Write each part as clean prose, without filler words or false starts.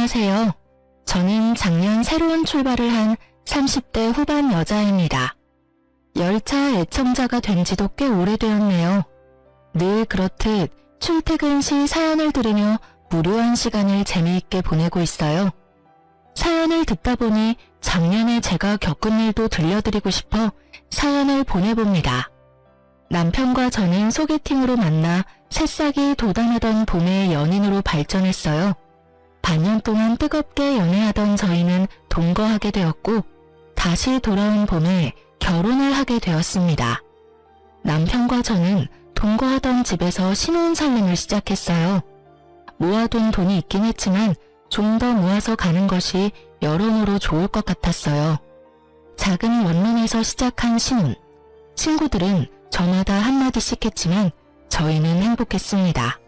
안녕하세요. 저는 작년 새로운 출발을 한 30대 후반 여자입니다. 열차 애청자가 된 지도 꽤 오래되었네요. 늘 그렇듯 출퇴근 시 사연을 들으며 무료한 시간을 재미있게 보내고 있어요. 사연을 듣다 보니 작년에 제가 겪은 일도 들려드리고 싶어 사연을 보내봅니다. 남편과 저는 소개팅으로 만나 새싹이 돋아나던 봄의 연인으로 발전했어요. 반년 동안 뜨겁게 연애하던 저희는 동거하게 되었고 다시 돌아온 봄에 결혼을 하게 되었습니다. 남편과 저는 동거하던 집에서 신혼살림을 시작했어요. 모아둔 돈이 있긴 했지만 좀 더 모아서 가는 것이 여러모로 좋을 것 같았어요. 작은 원룸에서 시작한 신혼. 친구들은 저마다 한마디씩 했지만 저희는 행복했습니다.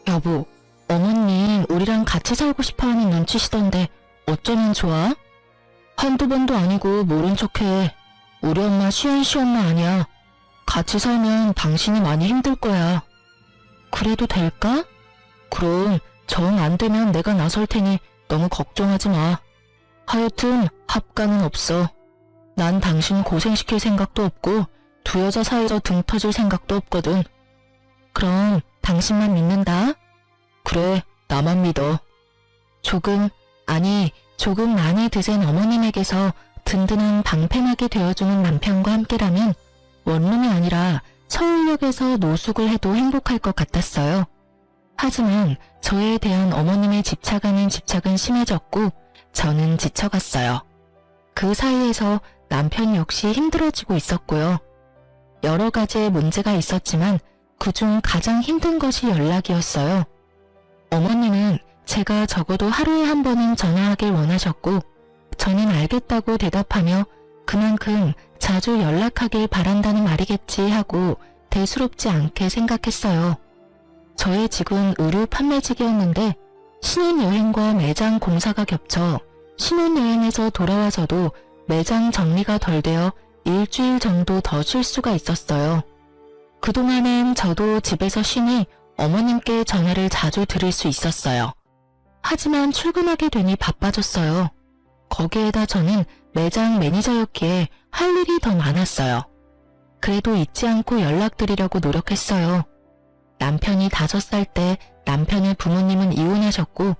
여보, 어머님 우리랑 같이 살고 싶어하는 눈치시던데 어쩌면 좋아? 한두 번도 아니고 모른 척해. 우리 엄마 쉬엄쉬엄마 아니야. 같이 살면 당신이 많이 힘들 거야. 그래도 될까? 그럼 정 안 되면 내가 나설 테니 너무 걱정하지 마. 하여튼 합가는 없어. 난 당신 고생시킬 생각도 없고 두 여자 사이에서 등 터질 생각도 없거든. 그럼 당신만 믿는다. 그래, 나만 믿어. 조금 많이 드센 어머님에게서 든든한 방패막이 되어주는 남편과 함께라면 원룸이 아니라 서울역에서 노숙을 해도 행복할 것 같았어요. 하지만 저에 대한 어머님의 집착 아닌 집착은 심해졌고 저는 지쳐갔어요. 그 사이에서 남편 역시 힘들어지고 있었고요. 여러 가지의 문제가 있었지만 그중 가장 힘든 것이 연락이었어요. 어머님은 제가 적어도 하루에 한 번은 전화하길 원하셨고 저는 알겠다고 대답하며 그만큼 자주 연락하길 바란다는 말이겠지 하고 대수롭지 않게 생각했어요. 저의 직은 의류 판매직이었는데 신혼여행과 매장 공사가 겹쳐 신혼여행에서 돌아와서도 매장 정리가 덜 되어 일주일 정도 더 쉴 수가 있었어요. 그동안은 저도 집에서 쉬니 어머님께 전화를 자주 드릴 수 있었어요. 하지만 출근하게 되니 바빠졌어요. 거기에다 저는 매장 매니저였기에 할 일이 더 많았어요. 그래도 잊지 않고 연락드리려고 노력했어요. 남편이 5살 때 남편의 부모님은 이혼하셨고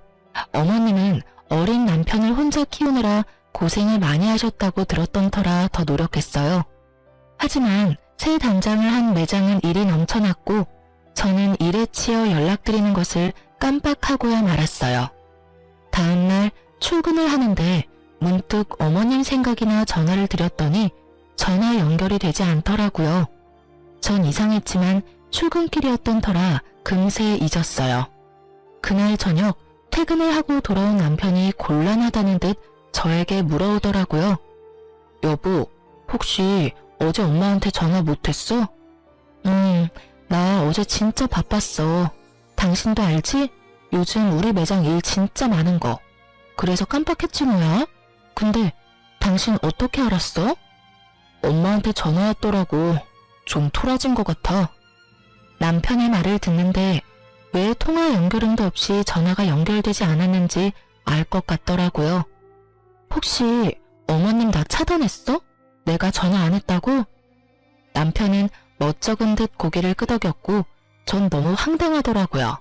어머님은 어린 남편을 혼자 키우느라 고생을 많이 하셨다고 들었던 터라 더 노력했어요. 하지만 새 단장을 한 매장은 일이 넘쳐났고 저는 일에 치여 연락드리는 것을 깜빡하고야 말았어요. 다음날 출근을 하는데 문득 어머님 생각이나 전화를 드렸더니 전화 연결이 되지 않더라고요. 전 이상했지만 출근길이었던 터라 금세 잊었어요. 그날 저녁 퇴근을 하고 돌아온 남편이 곤란하다는 듯 저에게 물어오더라고요. 여보, 혹시 어제 엄마한테 전화 못했어? 나 어제 진짜 바빴어. 당신도 알지? 요즘 우리 매장 일 진짜 많은 거. 그래서 깜빡했지 뭐야? 근데 당신 어떻게 알았어? 엄마한테 전화 왔더라고. 좀 토라진 것 같아. 남편의 말을 듣는데 왜 통화 연결음도 없이 전화가 연결되지 않았는지 알 것 같더라고요. 혹시 어머님 나 차단했어? 내가 전화 안 했다고? 남편은 멋쩍은 듯 고개를 끄덕였고 전 너무 황당하더라고요.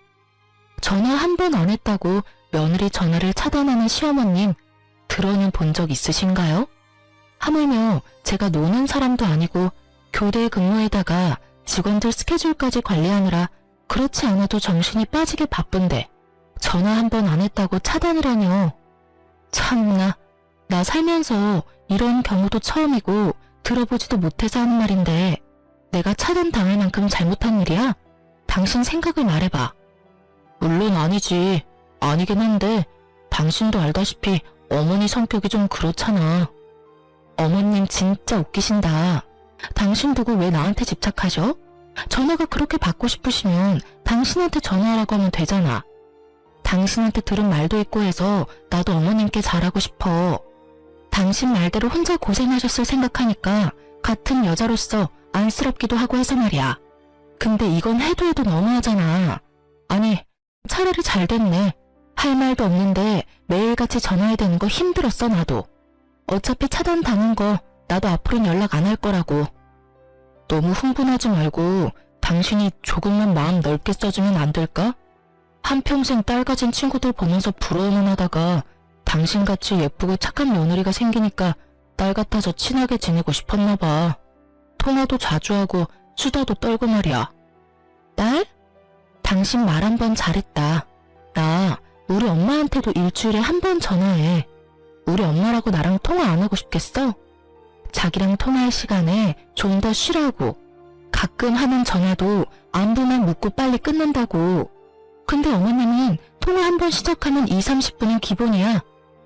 전화 한 번 안 했다고 며느리 전화를 차단하는 시어머님 들어는 본 적 있으신가요? 하물며 제가 노는 사람도 아니고 교대 근무에다가 직원들 스케줄까지 관리하느라 그렇지 않아도 정신이 빠지게 바쁜데 전화 한 번 안 했다고 차단을 하뇨. 참나, 나 살면서 이런 경우도 처음이고 들어보지도 못해서 하는 말인데 내가 차단당할 만큼 잘못한 일이야? 당신 생각을 말해봐. 물론 아니지. 아니긴 한데 당신도 알다시피 어머니 성격이 좀 그렇잖아. 어머님 진짜 웃기신다. 당신 두고 왜 나한테 집착하셔? 전화가 그렇게 받고 싶으시면 당신한테 전화하라고 하면 되잖아. 당신한테 들은 말도 있고 해서 나도 어머님께 잘하고 싶어. 당신 말대로 혼자 고생하셨을 생각하니까 같은 여자로서 안쓰럽기도 하고 해서 말이야. 근데 이건 해도 너무하잖아. 아니, 차라리 잘 됐네. 할 말도 없는데 매일같이 전화해야 되는 거 힘들었어, 나도. 어차피 차단당한 거 나도 앞으로는 연락 안 할 거라고. 너무 흥분하지 말고 당신이 조금만 마음 넓게 써주면 안 될까? 한평생 딸 가진 친구들 보면서 부러워만 하다가 당신같이 예쁘고 착한 며느리가 생기니까 딸 같아서 친하게 지내고 싶었나 봐. 통화도 자주 하고 수다도 떨고 말이야. 딸? 당신 말 한 번 잘했다. 나 우리 엄마한테도 일주일에 한 번 전화해. 우리 엄마라고 나랑 통화 안 하고 싶겠어? 자기랑 통화할 시간에 좀 더 쉬라고. 가끔 하는 전화도 안부만 묻고 빨리 끊는다고. 근데 어머님은 통화 한 번 시작하면 2, 30분은 기본이야.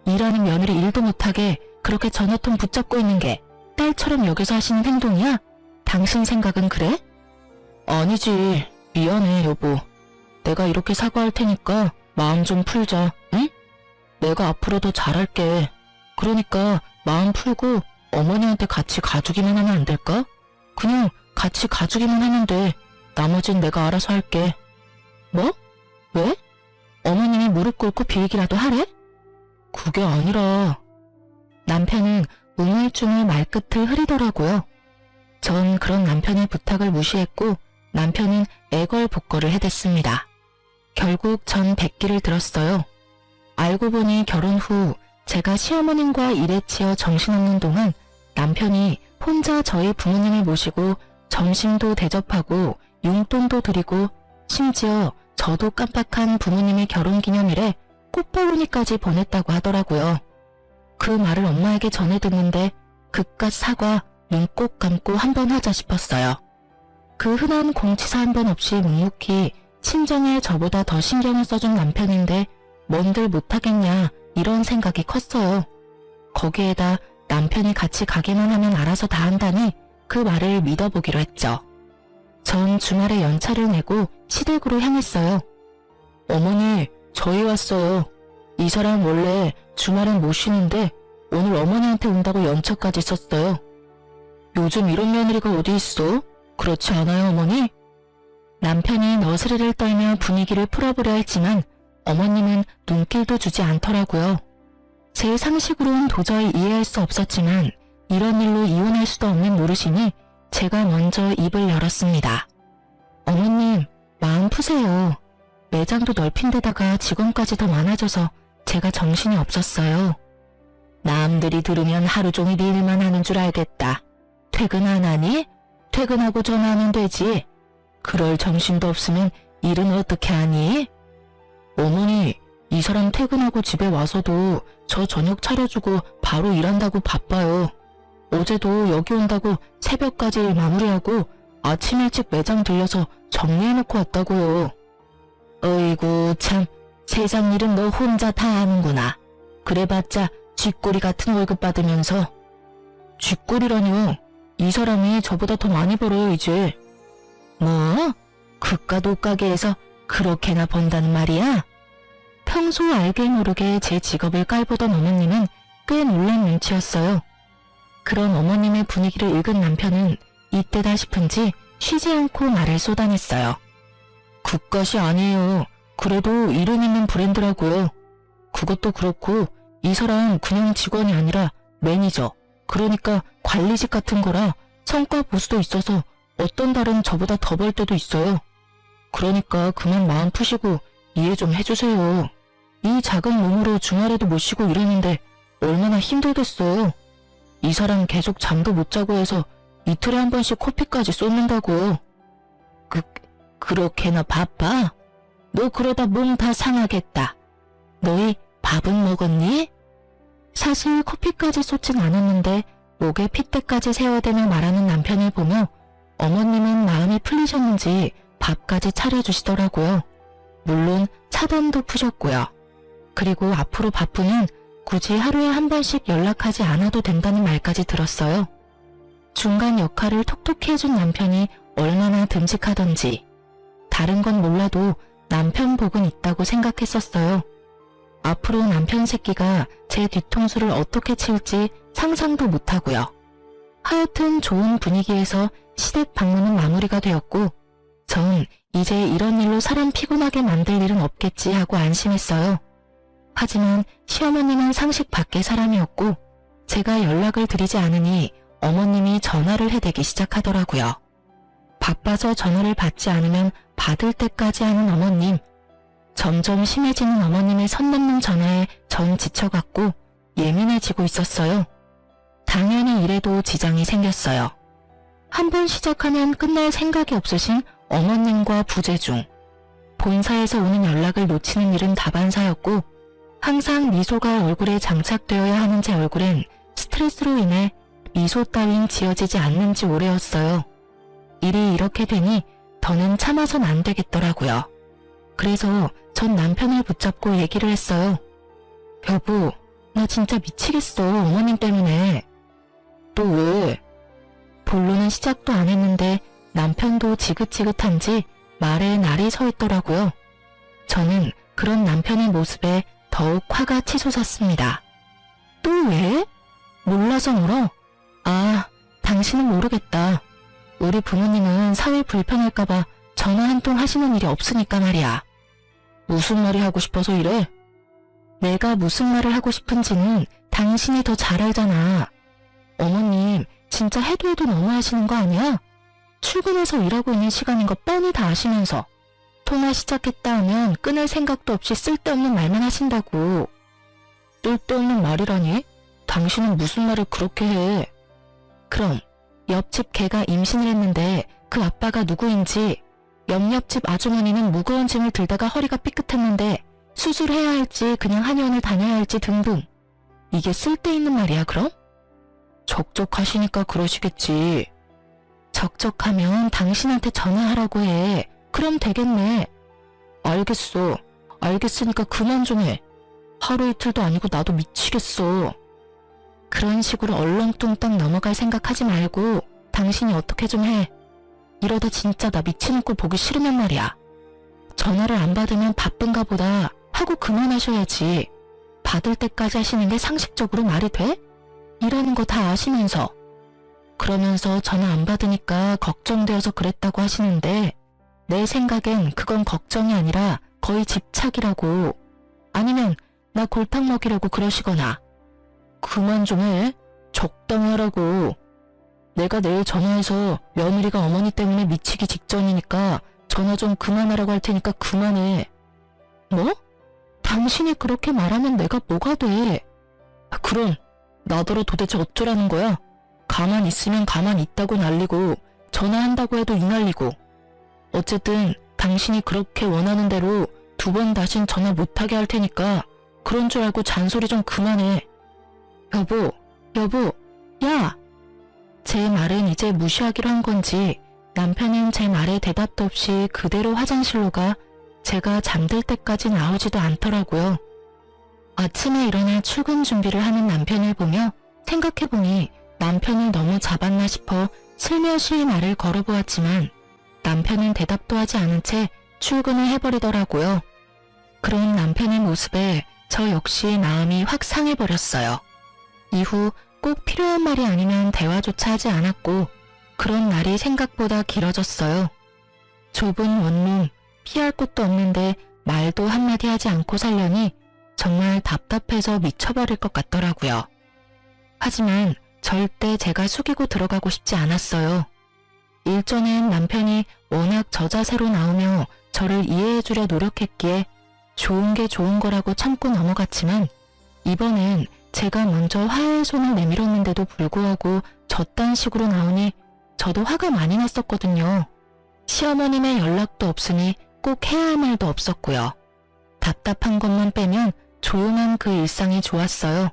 일하는 며느리 일도 못하게 그렇게 전화통 붙잡고 있는 게 딸처럼 여겨서 하시는 행동이야? 당신 생각은 그래? 아니지. 미안해, 여보. 내가 이렇게 사과할 테니까 마음 좀 풀자, 응? 내가 앞으로 더 잘할게. 그러니까 마음 풀고 어머니한테 같이 가주기만 하면 안 될까? 그냥 같이 가주기만 하면 돼. 나머진 내가 알아서 할게. 뭐? 왜? 어머님이 무릎 꿇고 빌기라도 하래? 그게 아니라... 남편은 우물쭈물 말끝을 흐리더라고요. 전 그런 남편의 부탁을 무시했고 남편은 애걸복걸을 해댔습니다. 결국 전 백기를 들었어요. 알고 보니 결혼 후 제가 시어머님과 일에 치여 정신없는 동안 남편이 혼자 저희 부모님을 모시고 점심도 대접하고 용돈도 드리고 심지어 저도 깜빡한 부모님의 결혼기념일에 꽃바구니까지 보냈다고 하더라고요. 그 말을 엄마에게 전해 듣는데 그깟 사과 눈 꼭 감고 한번 하자 싶었어요. 그 흔한 공치사 한 번 없이 묵묵히 친정에 저보다 더 신경을 써준 남편인데 뭔들 못하겠냐 이런 생각이 컸어요. 거기에다 남편이 같이 가기만 하면 알아서 다 한다니 그 말을 믿어보기로 했죠. 전 주말에 연차를 내고 시댁으로 향했어요. 어머니, 저희 왔어요. 이 사람 원래 주말엔 못 쉬는데 오늘 어머니한테 온다고 연차까지 썼어요. 요즘 이런 며느리가 어디 있어? 그렇지 않아요, 어머니? 남편이 너스레를 떨며 분위기를 풀어보려 했지만 어머님은 눈길도 주지 않더라고요. 제 상식으로는 도저히 이해할 수 없었지만 이런 일로 이혼할 수도 없는 노릇이니 제가 먼저 입을 열었습니다. 어머님, 마음 푸세요. 매장도 넓힌 데다가 직원까지 더 많아져서 제가 정신이 없었어요. 남들이 들으면 하루 종일 일만 하는 줄 알겠다. 퇴근 안 하니? 퇴근하고 전화하면 되지. 그럴 정신도 없으면 일은 어떻게 하니? 어머니, 이 사람 퇴근하고 집에 와서도 저 저녁 차려주고 바로 일한다고 바빠요. 어제도 여기 온다고 새벽까지 일 마무리하고 아침 일찍 매장 들려서 정리해놓고 왔다고요. 어이구 참, 세상 일은 너 혼자 다 하는구나. 그래봤자 쥐꼬리 같은 월급 받으면서. 쥐꼬리라뇨. 이 사람이 저보다 더 많이 벌어요 이제. 뭐? 그깟 옷가게에서 그렇게나 번다는 말이야? 평소 알게 모르게 제 직업을 깔보던 어머님은 꽤 놀란 눈치였어요. 그런 어머님의 분위기를 읽은 남편은 이때다 싶은지 쉬지 않고 말을 쏟아냈어요. 그깟이 아니에요. 그래도 이름 있는 브랜드라고요. 그것도 그렇고 이 사람 그냥 직원이 아니라 매니저, 그러니까 관리직 같은 거라 성과 보수도 있어서 어떤 달은 저보다 더 벌 때도 있어요. 그러니까 그만 마음 푸시고 이해 좀 해주세요. 이 작은 몸으로 주말에도 못 쉬고 이러는데 얼마나 힘들겠어요. 이 사람 계속 잠도 못 자고 해서 이틀에 한 번씩 커피까지 쏟는다고. 그렇게나 바빠? 너 그러다 몸 다 상하겠다. 너희 밥은 먹었니? 사실 커피까지 쏟진 않았는데 목에 핏대까지 세워대며 말하는 남편을 보며 어머님은 마음이 풀리셨는지 밥까지 차려주시더라고요. 물론 차단도 푸셨고요. 그리고 앞으로 바쁘면 굳이 하루에 한 번씩 연락하지 않아도 된다는 말까지 들었어요. 중간 역할을 톡톡히 해준 남편이 얼마나 듬직하던지. 다른 건 몰라도 남편 복은 있다고 생각했었어요. 앞으로 남편 새끼가 제 뒤통수를 어떻게 칠지 상상도 못하고요. 하여튼 좋은 분위기에서 시댁 방문은 마무리가 되었고 전 이제 이런 일로 사람 피곤하게 만들 일은 없겠지 하고 안심했어요. 하지만 시어머님은 상식 밖의 사람이었고 제가 연락을 드리지 않으니 어머님이 전화를 해대기 시작하더라고요. 바빠서 전화를 받지 않으면 받을 때까지 하는 어머님. 점점 심해지는 어머님의 선 넘는 전화에 전 지쳐갔고 예민해지고 있었어요. 당연히 일에도 지장이 생겼어요. 한 번 시작하면 끝날 생각이 없으신 어머님과 부재중. 본사에서 오는 연락을 놓치는 일은 다반사였고 항상 미소가 얼굴에 장착되어야 하는 제 얼굴엔 스트레스로 인해 미소 따윈 지어지지 않는 지 오래였어요. 일이 이렇게 되니 더는 참아선 안 되겠더라고요. 그래서 전 남편을 붙잡고 얘기를 했어요. 여보, 나 진짜 미치겠어, 어머님 때문에. 또 왜? 본론은 시작도 안 했는데 남편도 지긋지긋한지 말에 날이 서 있더라고요. 저는 그런 남편의 모습에 더욱 화가 치솟았습니다. 또 왜? 몰라서 물어? 아, 당신은 모르겠다. 우리 부모님은 사회 불편할까봐 전화 한 통 하시는 일이 없으니까 말이야. 무슨 말이 하고 싶어서 이래? 내가 무슨 말을 하고 싶은지는 당신이 더 잘 알잖아. 어머님, 진짜 해도 너무 하시는 거 아니야? 출근해서 일하고 있는 시간인 거 뻔히 다 아시면서 통화 시작했다 하면 끊을 생각도 없이 쓸데없는 말만 하신다고. 쓸데없는 말이라니? 당신은 무슨 말을 그렇게 해? 그럼 옆집 개가 임신을 했는데 그 아빠가 누구인지, 옆집 아주머니는 무거운 짐을 들다가 허리가 삐끗했는데 수술해야 할지 그냥 한의원을 다녀야 할지 등등. 이게 쓸데있는 말이야 그럼? 적적하시니까 그러시겠지. 적적하면 당신한테 전화하라고 해. 그럼 되겠네. 알겠어. 알겠으니까 그만 좀 해. 하루 이틀도 아니고 나도 미치겠어. 그런 식으로 얼렁뚱땅 넘어갈 생각하지 말고 당신이 어떻게 좀 해. 이러다 진짜 나 미치는 꼴 보기 싫으면 말이야. 전화를 안 받으면 바쁜가 보다 하고 그만하셔야지. 받을 때까지 하시는 게 상식적으로 말이 돼? 일하는 거 다 아시면서. 그러면서 전화 안 받으니까 걱정되어서 그랬다고 하시는데 내 생각엔 그건 걱정이 아니라 거의 집착이라고. 아니면 나 골탕 먹이려고 그러시거나. 그만 좀 해. 적당히 하라고. 내가 내일 전화해서 며느리가 어머니 때문에 미치기 직전이니까 전화 좀 그만하라고 할 테니까 그만해. 뭐? 당신이 그렇게 말하면 내가 뭐가 돼? 그럼 나더러 도대체 어쩌라는 거야? 가만 있으면 가만 있다고 난리고 전화한다고 해도 이 난리고. 어쨌든 당신이 그렇게 원하는 대로 2번 다신 전화 못하게 할 테니까 그런 줄 알고 잔소리 좀 그만해. 여보, 야! 제 말은 이제 무시하기로 한 건지 남편은 제 말에 대답도 없이 그대로 화장실로 가 제가 잠들 때까지 나오지도 않더라고요. 아침에 일어나 출근 준비를 하는 남편을 보며 생각해보니 남편을 너무 잡았나 싶어 슬며시 말을 걸어보았지만 남편은 대답도 하지 않은 채 출근을 해버리더라고요. 그런 남편의 모습에 저 역시 마음이 확 상해버렸어요. 이후 꼭 필요한 말이 아니면 대화조차 하지 않았고 그런 날이 생각보다 길어졌어요. 좁은 원룸, 피할 곳도 없는데 말도 한마디 하지 않고 살려니 정말 답답해서 미쳐버릴 것 같더라고요. 하지만 절대 제가 숙이고 들어가고 싶지 않았어요. 일전엔 남편이 워낙 저자세로 나오며 저를 이해해주려 노력했기에 좋은 게 좋은 거라고 참고 넘어갔지만 이번엔 제가 먼저 화해의 손을 내밀었는데도 불구하고 저딴 식으로 나오니 저도 화가 많이 났었거든요. 시어머님의 연락도 없으니 꼭 해야 할 말도 없었고요. 답답한 것만 빼면 조용한 그 일상이 좋았어요.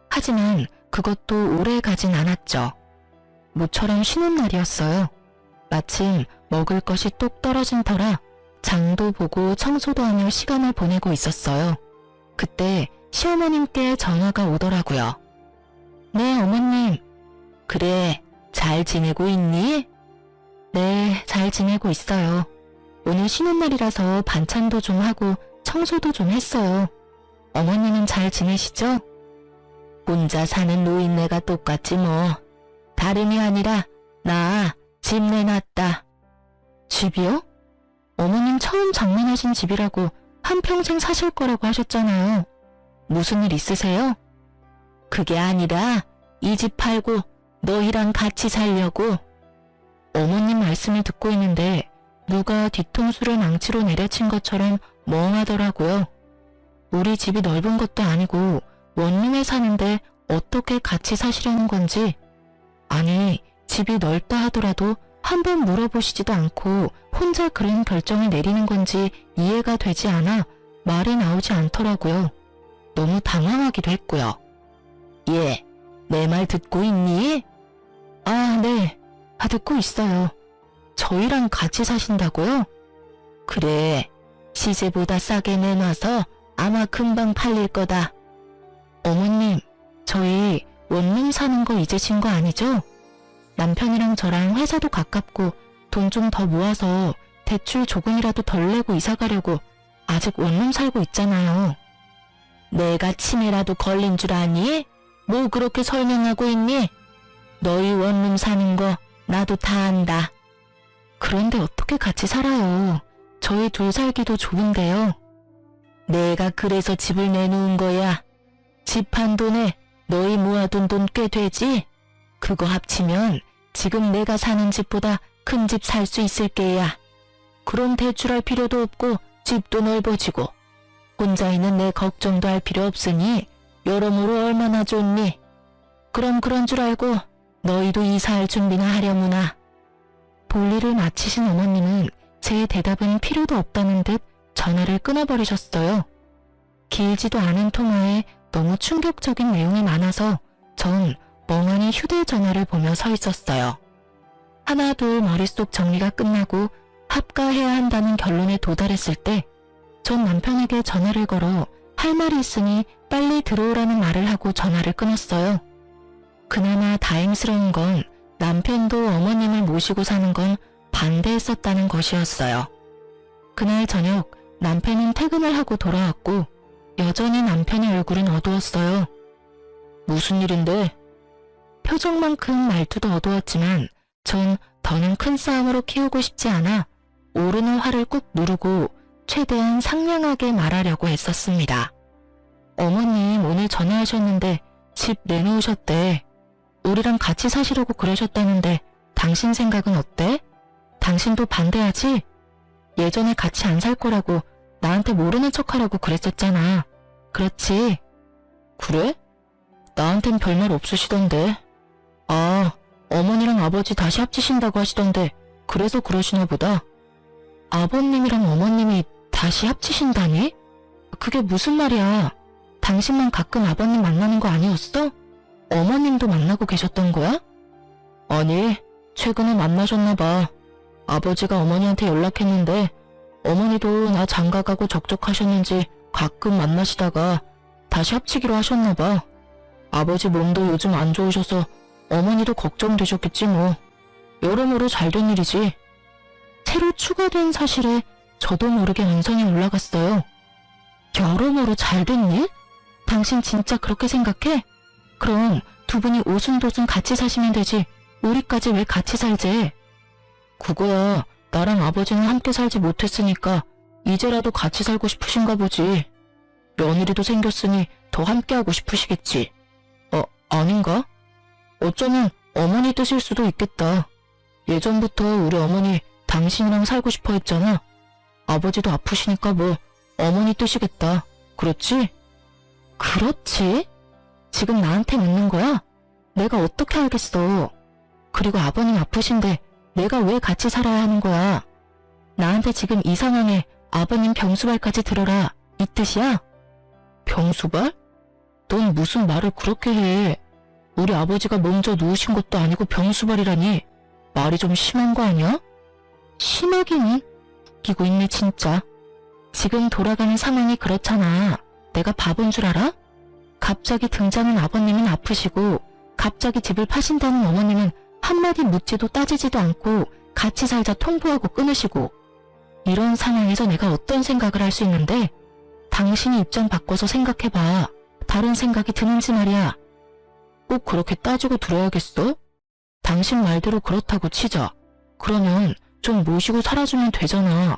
하지만 그것도 오래 가진 않았죠. 모처럼 쉬는 날이었어요. 마침 먹을 것이 똑 떨어진 터라 장도 보고 청소도 하며 시간을 보내고 있었어요. 그때 시어머님께 전화가 오더라고요. 네, 어머님. 그래, 잘 지내고 있니? 네, 잘 지내고 있어요. 오늘 쉬는 날이라서 반찬도 좀 하고 청소도 좀 했어요. 어머님은 잘 지내시죠? 혼자 사는 노인네가 똑같지 뭐. 다름이 아니라 나 집 내놨다. 집이요? 어머님 처음 장만하신 집이라고 한평생 사실 거라고 하셨잖아요. 무슨 일 있으세요? 그게 아니라 이 집 팔고 너희랑 같이 살려고. 어머님 말씀을 듣고 있는데 누가 뒤통수를 망치로 내려친 것처럼 멍하더라고요. 우리 집이 넓은 것도 아니고 원룸에 사는데 어떻게 같이 사시려는 건지. 아니, 집이 넓다 하더라도 한번 물어보시지도 않고 혼자 그런 결정을 내리는 건지 이해가 되지 않아 말이 나오지 않더라고요. 너무 당황하기도 했고요. 예, 내 말 듣고 있니? 아, 네. 듣고 있어요. 저희랑 같이 사신다고요? 그래, 시세보다 싸게 내놔서 아마 금방 팔릴 거다. 어머님, 저희 원룸 사는 거 잊으신 거 아니죠? 남편이랑 저랑 회사도 가깝고 돈 좀 더 모아서 대출 조금이라도 덜 내고 이사 가려고 아직 원룸 살고 있잖아요. 내가 치매라도 걸린 줄 아니? 뭐 그렇게 설명하고 있니? 너희 원룸 사는 거 나도 다 안다. 그런데 어떻게 같이 살아요? 저희 둘 살기도 좁은데요. 내가 그래서 집을 내놓은 거야. 집 한 돈에 너희 모아둔 돈 꽤 되지? 그거 합치면 지금 내가 사는 집보다 큰 집 살 수 있을 게야. 그럼 대출할 필요도 없고 집도 넓어지고 혼자 있는 내 걱정도 할 필요 없으니 여러모로 얼마나 좋니? 그럼 그런 줄 알고 너희도 이사할 준비나 하려무나. 볼일을 마치신 어머님은 제 대답은 필요도 없다는 듯 전화를 끊어버리셨어요. 길지도 않은 통화에 너무 충격적인 내용이 많아서 전 멍하니 휴대전화를 보며 서 있었어요. 하나 둘 머릿속 정리가 끝나고 합가해야 한다는 결론에 도달했을 때 전 남편에게 전화를 걸어 할 말이 있으니 빨리 들어오라는 말을 하고 전화를 끊었어요. 그나마 다행스러운 건 남편도 어머님을 모시고 사는 건 반대했었다는 것이었어요. 그날 저녁 남편은 퇴근을 하고 돌아왔고 여전히 남편의 얼굴은 어두웠어요. 무슨 일인데? 표정만큼 말투도 어두웠지만 전 더는 큰 싸움으로 키우고 싶지 않아 오르는 화를 꾹 누르고 최대한 상냥하게 말하려고 했었습니다. 어머님 오늘 전화하셨는데 집 내놓으셨대. 우리랑 같이 사시려고 그러셨다는데 당신 생각은 어때? 당신도 반대하지? 예전에 같이 안 살 거라고 나한테 모르는 척하라고 그랬었잖아. 그렇지? 그래? 나한텐 별말 없으시던데. 아, 어머니랑 아버지 다시 합치신다고 하시던데 그래서 그러시나 보다. 아버님이랑 어머님이 다시 합치신다니? 그게 무슨 말이야? 당신만 가끔 아버님 만나는 거 아니었어? 어머님도 만나고 계셨던 거야? 아니, 최근에 만나셨나 봐. 아버지가 어머니한테 연락했는데 어머니도 나 장가가고 적적하셨는지 가끔 만나시다가 다시 합치기로 하셨나 봐. 아버지 몸도 요즘 안 좋으셔서 어머니도 걱정되셨겠지 뭐. 여러모로 잘된 일이지. 새로 추가된 사실에 저도 모르게 언성이 올라갔어요. 여러모로 잘된 일? 당신 진짜 그렇게 생각해? 그럼 두 분이 오순도순 같이 사시면 되지. 우리까지 왜 같이 살지? 그거야 나랑 아버지는 함께 살지 못했으니까 이제라도 같이 살고 싶으신가 보지. 며느리도 생겼으니 더 함께하고 싶으시겠지. 아닌가? 어쩌면 어머니 뜻일 수도 있겠다. 예전부터 우리 어머니 당신이랑 살고 싶어 했잖아. 아버지도 아프시니까 뭐 어머니 뜻이겠다. 그렇지? 그렇지? 지금 나한테 묻는 거야? 내가 어떻게 알겠어. 그리고 아버님 아프신데 내가 왜 같이 살아야 하는 거야? 나한테 지금 이 상황에 아버님 병수발까지 들어라 이 뜻이야? 병수발? 넌 무슨 말을 그렇게 해. 우리 아버지가 먼저 누우신 것도 아니고 병수발이라니. 말이 좀 심한 거 아니야? 심하기는? 웃기고 있네 진짜. 지금 돌아가는 상황이 그렇잖아. 내가 바본 줄 알아? 갑자기 등장한 아버님은 아프시고 갑자기 집을 파신다는 어머님은 한마디 묻지도 따지지도 않고 같이 살자 통보하고 끊으시고. 이런 상황에서 내가 어떤 생각을 할 수 있는데 당신이 입장 바꿔서 생각해봐. 다른 생각이 드는지 말이야. 꼭 그렇게 따지고 들어야겠어? 당신 말대로 그렇다고 치자. 그러면 좀 모시고 살아주면 되잖아.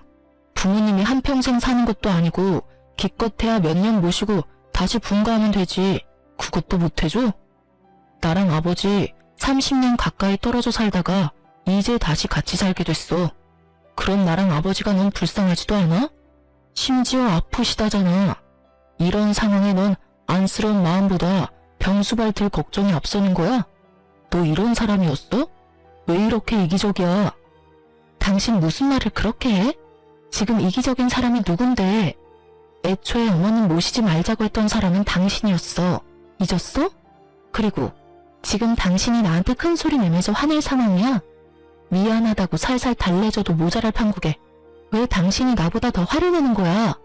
부모님이 한평생 사는 것도 아니고 기껏해야 몇 년 모시고 다시 분가하면 되지. 그것도 못해줘? 나랑 아버지 30년 가까이 떨어져 살다가 이제 다시 같이 살게 됐어. 그럼 나랑 아버지가 넌 불쌍하지도 않아? 심지어 아프시다잖아. 이런 상황에 넌 안쓰러운 마음보다 병수발 들 걱정이 앞서는 거야? 너 이런 사람이었어? 왜 이렇게 이기적이야? 당신 무슨 말을 그렇게 해? 지금 이기적인 사람이 누군데? 애초에 어머님 모시지 말자고 했던 사람은 당신이었어. 잊었어? 그리고 지금 당신이 나한테 큰 소리 내면서 화낼 상황이야? 미안하다고 살살 달래줘도 모자랄 판국에 왜 당신이 나보다 더 화를 내는 거야?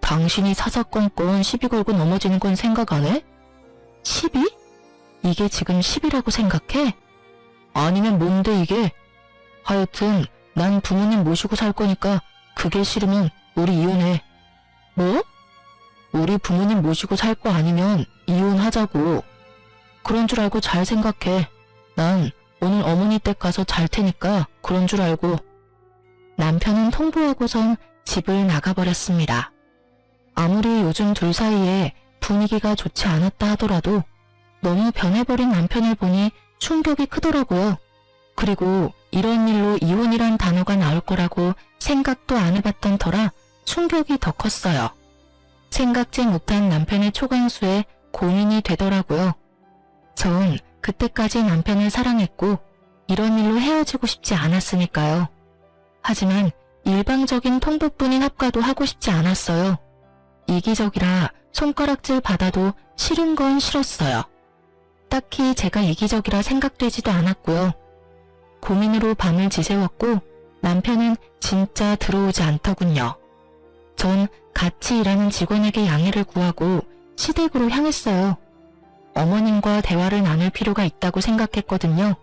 당신이 사사건건 시비 걸고 넘어지는 건 생각 안 해? 시비? 이게 지금 시비라고 생각해? 아니면 뭔데 이게? 하여튼 난 부모님 모시고 살 거니까 그게 싫으면 우리 이혼해. 뭐? 우리 부모님 모시고 살 거 아니면 이혼하자고. 그런 줄 알고 잘 생각해. 난 오늘 어머니 댁 가서 잘 테니까 그런 줄 알고. 남편은 통보하고선 집을 나가버렸습니다. 아무리 요즘 둘 사이에 분위기가 좋지 않았다 하더라도 너무 변해버린 남편을 보니 충격이 크더라고요. 그리고 이런 일로 이혼이란 단어가 나올 거라고 생각도 안 해봤던 터라 충격이 더 컸어요. 생각지 못한 남편의 초강수에 고민이 되더라고요. 전 그때까지 남편을 사랑했고 이런 일로 헤어지고 싶지 않았으니까요. 하지만 일방적인 통보뿐인 합가도 하고 싶지 않았어요. 이기적이라 손가락질 받아도 싫은 건 싫었어요. 딱히 제가 이기적이라 생각되지도 않았고요. 고민으로 밤을 지새웠고 남편은 진짜 들어오지 않더군요. 전 같이 일하는 직원에게 양해를 구하고 시댁으로 향했어요. 어머님과 대화를 나눌 필요가 있다고 생각했거든요.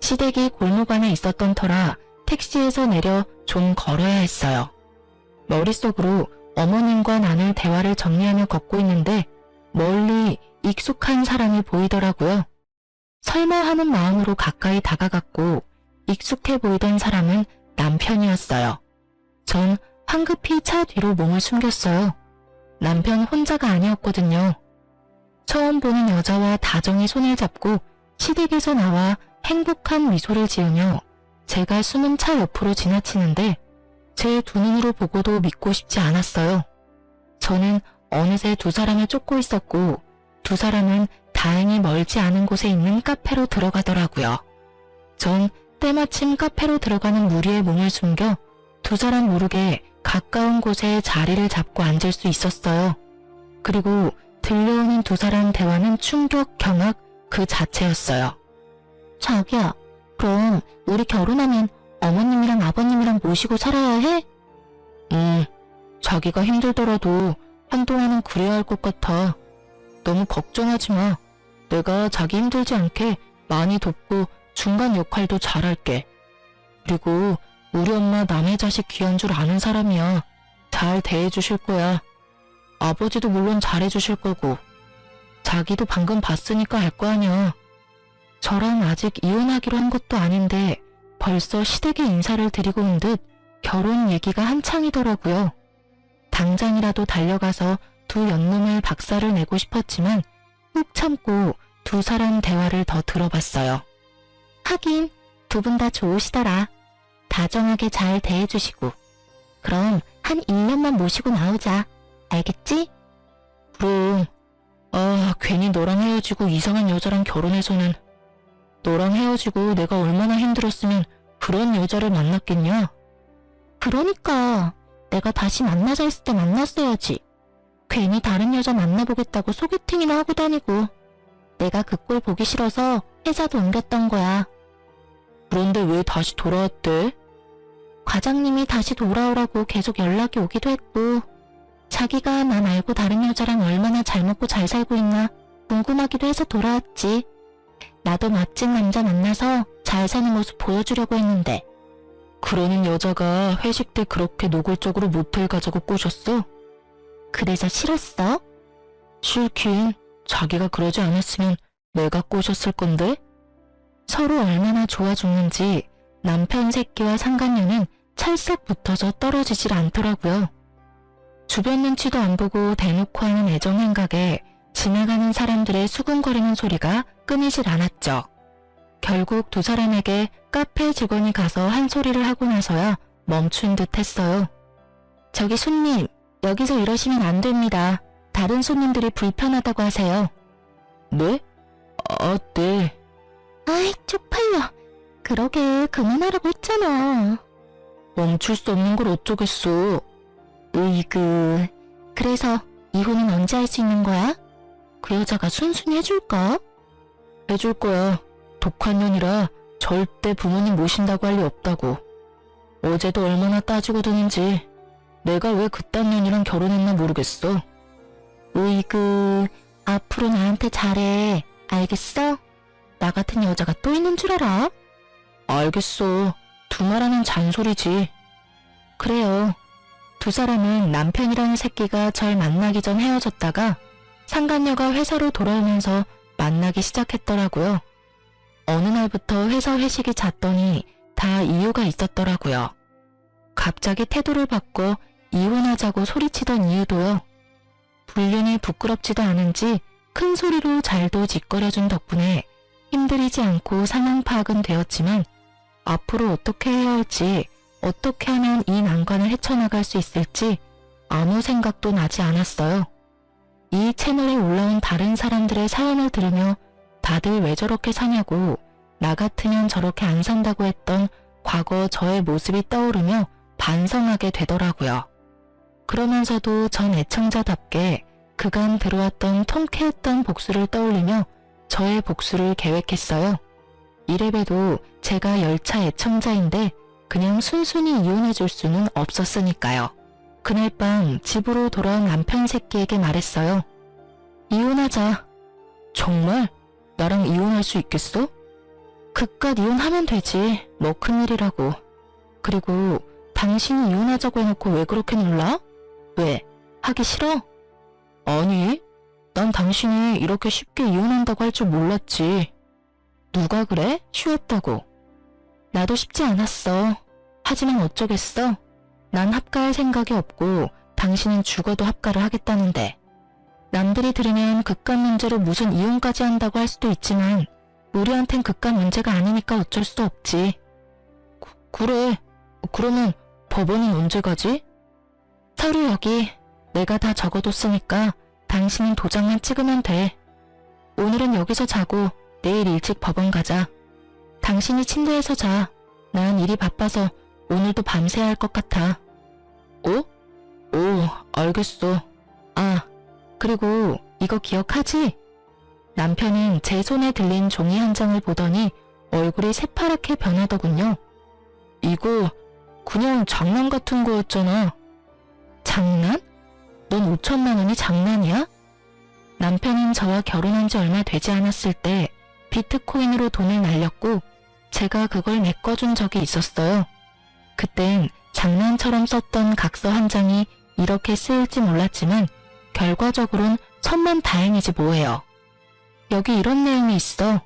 시댁이 골목 안에 있었던 터라 택시에서 내려 좀 걸어야 했어요. 머릿속으로 어머님과 나눌 대화를 정리하며 걷고 있는데 멀리 익숙한 사람이 보이더라고요. 설마 하는 마음으로 가까이 다가갔고 익숙해 보이던 사람은 남편이었어요. 전 황급히 차 뒤로 몸을 숨겼어요. 남편 혼자가 아니었거든요. 처음 보는 여자와 다정히 손을 잡고 시댁에서 나와 행복한 미소를 지으며 제가 숨은 차 옆으로 지나치는데 제 두 눈으로 보고도 믿고 싶지 않았어요. 저는 어느새 두 사람을 쫓고 있었고 두 사람은 다행히 멀지 않은 곳에 있는 카페로 들어가더라고요. 전 때마침 카페로 들어가는 무리에 몸을 숨겨 두 사람 모르게 가까운 곳에 자리를 잡고 앉을 수 있었어요. 그리고 들려오는 두 사람 대화는 충격, 경악 그 자체였어요. 자기야, 그럼 우리 결혼하면 어머님이랑 아버님이랑 모시고 살아야 해? 자기가 힘들더라도 한동안은 그래야 할 것 같아. 너무 걱정하지 마. 내가 자기 힘들지 않게 많이 돕고 중간 역할도 잘할게. 그리고 우리 엄마 남의 자식 귀한 줄 아는 사람이야. 잘 대해주실 거야. 아버지도 물론 잘해주실 거고. 자기도 방금 봤으니까 알 거 아니야. 저랑 아직 이혼하기로 한 것도 아닌데 벌써 시댁에 인사를 드리고 온 듯 결혼 얘기가 한창이더라고요. 당장이라도 달려가서 두 연놈을 박살을 내고 싶었지만 꾹 참고 두 사람 대화를 더 들어봤어요. 하긴 두 분 다 좋으시더라. 다정하게 잘 대해주시고. 그럼 한 1년만 모시고 나오자. 알겠지? 그럼. 괜히 너랑 헤어지고 이상한 여자랑 결혼해서는. 너랑 헤어지고 내가 얼마나 힘들었으면 그런 여자를 만났겠냐? 그러니까 내가 다시 만나자 했을 때 만났어야지. 괜히 다른 여자 만나보겠다고 소개팅이나 하고 다니고. 내가 그 꼴 보기 싫어서 회사도 옮겼던 거야. 그런데 왜 다시 돌아왔대? 과장님이 다시 돌아오라고 계속 연락이 오기도 했고 자기가 나 말고 다른 여자랑 얼마나 잘 먹고 잘 살고 있나 궁금하기도 해서 돌아왔지. 나도 멋진 남자 만나서 잘 사는 모습 보여주려고 했는데. 그러는 여자가 회식 때 그렇게 노골적으로 모텔 가자고 꼬셨어? 그래서 싫었어? 싫긴. 자기가 그러지 않았으면 내가 꼬셨을 건데? 서로 얼마나 좋아 죽는지 남편 새끼와 상간녀는 찰싹 붙어서 떨어지질 않더라고요. 주변 눈치도 안 보고 대놓고 하는 애정 행각에 지나가는 사람들의 수군거리는 소리가 끊이질 않았죠. 결국 두 사람에게 카페 직원이 가서 한 소리를 하고 나서야 멈춘 듯 했어요. 저기 손님, 여기서 이러시면 안 됩니다. 다른 손님들이 불편하다고 하세요. 네? 네. 아이, 쪽팔려. 그러게 그만하라고 했잖아. 멈출 수 없는 걸 어쩌겠어. 으이그. 그래서 이혼은 언제 할 수 있는 거야? 그 여자가 순순히 해줄까? 해줄 거야. 독한 년이라 절대 부모님 모신다고 할 리 없다고. 어제도 얼마나 따지고 드는지 내가 왜 그딴 년이랑 결혼했나 모르겠어. 으이그. 앞으로 나한테 잘해. 알겠어? 나 같은 여자가 또 있는 줄 알아? 알겠어. 두말하는 잔소리지. 그래요. 두 사람은 남편이라는 새끼가 절 만나기 전 헤어졌다가 상간녀가 회사로 돌아오면서 만나기 시작했더라고요. 어느 날부터 회사 회식이 잦더니 다 이유가 있었더라고요. 갑자기 태도를 바꿔 이혼하자고 소리치던 이유도요. 불륜이 부끄럽지도 않은지 큰 소리로 잘도 짓거려준 덕분에 힘들이지 않고 상황 파악은 되었지만 앞으로 어떻게 해야 할지, 어떻게 하면 이 난관을 헤쳐나갈 수 있을지 아무 생각도 나지 않았어요. 이 채널에 올라온 다른 사람들의 사연을 들으며 다들 왜 저렇게 사냐고, 나 같으면 저렇게 안 산다고 했던 과거 저의 모습이 떠오르며 반성하게 되더라고요. 그러면서도 전 애청자답게 그간 들어왔던 통쾌했던 복수를 떠올리며 저의 복수를 계획했어요. 이래봬도 제가 열차 애청자인데 그냥 순순히 이혼해줄 수는 없었으니까요. 그날 밤 집으로 돌아온 남편 새끼에게 말했어요. 이혼하자. 정말? 나랑 이혼할 수 있겠어? 그깟 이혼하면 되지. 뭐 큰일이라고. 그리고 당신이 이혼하자고 해놓고 왜 그렇게 놀라? 왜? 하기 싫어? 아니, 난 당신이 이렇게 쉽게 이혼한다고 할 줄 몰랐지. 누가 그래? 쉬웠다고. 나도 쉽지 않았어. 하지만 어쩌겠어? 난 합가할 생각이 없고 당신은 죽어도 합가를 하겠다는데. 남들이 들으면 그깟 문제로 무슨 이혼까지 한다고 할 수도 있지만 우리한텐 그깟 문제가 아니니까 어쩔 수 없지. 그래. 그러면 법원은 언제 가지? 서류 여기. 내가 다 적어뒀으니까 당신은 도장만 찍으면 돼. 오늘은 여기서 자고 내일 일찍 법원 가자. 당신이 침대에서 자. 난 일이 바빠서 오늘도 밤새야 할 것 같아. 알겠어. 아, 그리고 이거 기억하지? 남편은 제 손에 들린 종이 한 장을 보더니 얼굴이 새파랗게 변하더군요. 이거 그냥 장난 같은 거였잖아. 장난? 넌 5천만 원이 장난이야? 남편은 저와 결혼한 지 얼마 되지 않았을 때 비트코인으로 돈을 날렸고 제가 그걸 메꿔준 적이 있었어요. 그땐 장난처럼 썼던 각서 한 장이 이렇게 쓰일지 몰랐지만 결과적으론 천만다행이지 뭐예요. 여기 이런 내용이 있어.